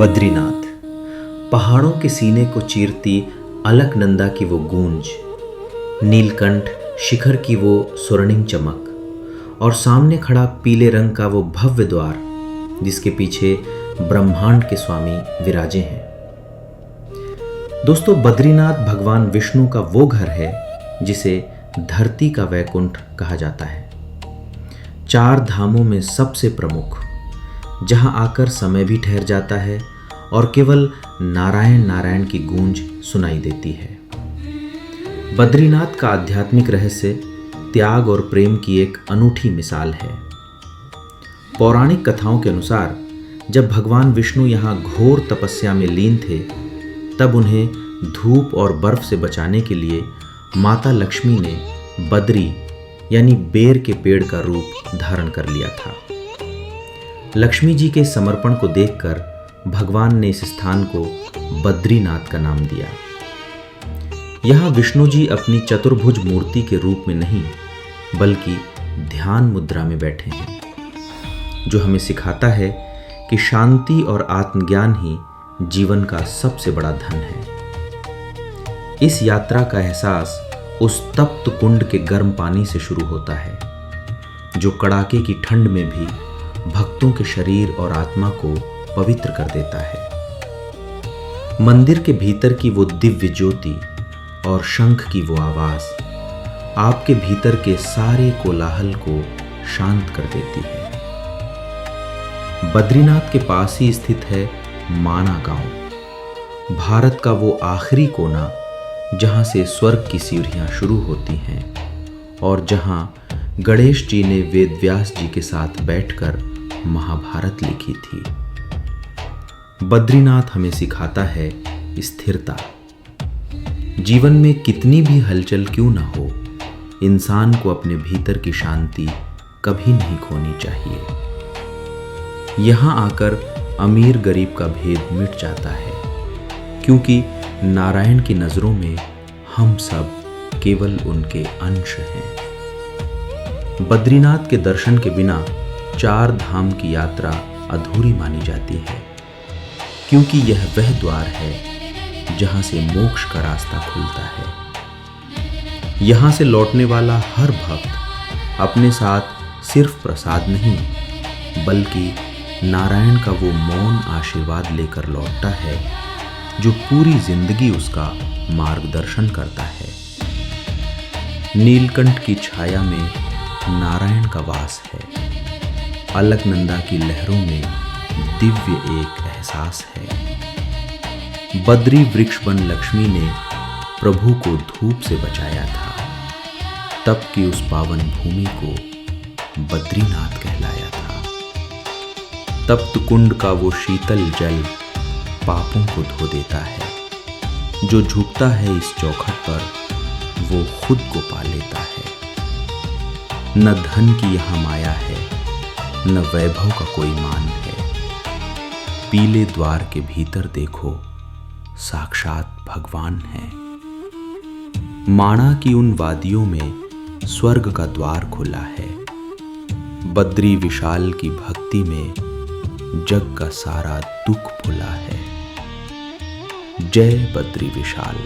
बद्रीनाथ, पहाड़ों के सीने को चीरती अलकनंदा की वो गूंज, नीलकंठ शिखर की वो स्वर्णिम चमक और सामने खड़ा पीले रंग का वो भव्य द्वार जिसके पीछे ब्रह्मांड के स्वामी विराजे हैं। दोस्तों, बद्रीनाथ भगवान विष्णु का वो घर है जिसे धरती का वैकुंठ कहा जाता है। 4 धामों में सबसे प्रमुख, जहां आकर समय भी ठहर जाता है और केवल नारायण नारायण की गूंज सुनाई देती है। बद्रीनाथ का आध्यात्मिक रहस्य त्याग और प्रेम की एक अनूठी मिसाल है। पौराणिक कथाओं के अनुसार जब भगवान विष्णु यहाँ घोर तपस्या में लीन थे, तब उन्हें धूप और बर्फ से बचाने के लिए माता लक्ष्मी ने बद्री यानी बेर के पेड़ का रूप धारण कर लिया था। लक्ष्मी जी के समर्पण को देखकर भगवान ने इस स्थान को बद्रीनाथ का नाम दिया। यहाँ विष्णु जी अपनी चतुर्भुज मूर्ति के रूप में नहीं, बल्कि ध्यान मुद्रा में बैठे हैं, जो हमें सिखाता है कि शांति और आत्मज्ञान ही जीवन का सबसे बड़ा धन है। इस यात्रा का एहसास उस तप्त कुंड के गर्म पानी से शुरू होता है, जो कड़ाके की ठंड में भी भक्तों के शरीर और आत्मा को पवित्र कर देता है। मंदिर के भीतर की वो दिव्य ज्योति और शंख की वो आवाज आपके भीतर के सारे कोलाहल को शांत कर देती है। बद्रीनाथ के पास ही स्थित है माणा गांव, भारत का वो आखिरी कोना जहां से स्वर्ग की सीढ़ियां शुरू होती हैं और जहां गणेश जी ने वेदव्यास जी के साथ बैठकर महाभारत लिखी थी। बद्रीनाथ हमें सिखाता है स्थिरता। जीवन में कितनी भी हलचल क्यों ना हो, इंसान को अपने भीतर की शांति कभी नहीं खोनी चाहिए। यहां आकर अमीर गरीब का भेद मिट जाता है, क्योंकि नारायण की नजरों में हम सब केवल उनके अंश हैं। बद्रीनाथ के दर्शन के बिना 4 धाम की यात्रा अधूरी मानी जाती है, क्योंकि यह वह द्वार है जहां से मोक्ष का रास्ता खुलता है। यहां से लौटने वाला हर भक्त अपने साथ सिर्फ प्रसाद नहीं, बल्कि नारायण का वो मौन आशीर्वाद लेकर लौटता है, जो पूरी जिंदगी उसका मार्गदर्शन करता है। नीलकंठ की छाया में नारायण का वास है, अलकनंदा की लहरों में दिव्य एक एहसास है। बद्री वृक्ष बन लक्ष्मी ने प्रभु को धूप से बचाया था, तप की उस पावन भूमि को बद्रीनाथ कहलाया था। तप्त कुंड का वो शीतल जल पापों को धो देता है, जो झुकता है इस चौखट पर वो खुद को पा लेता है। न धन की यहाँ माया है, न वैभव का कोई मान है। पीले द्वार के भीतर देखो, साक्षात भगवान है। माणा की उन वादियों में स्वर्ग का द्वार खुला है। बद्री विशाल की भक्ति में जग का सारा दुख भुला है। जय बद्री विशाल।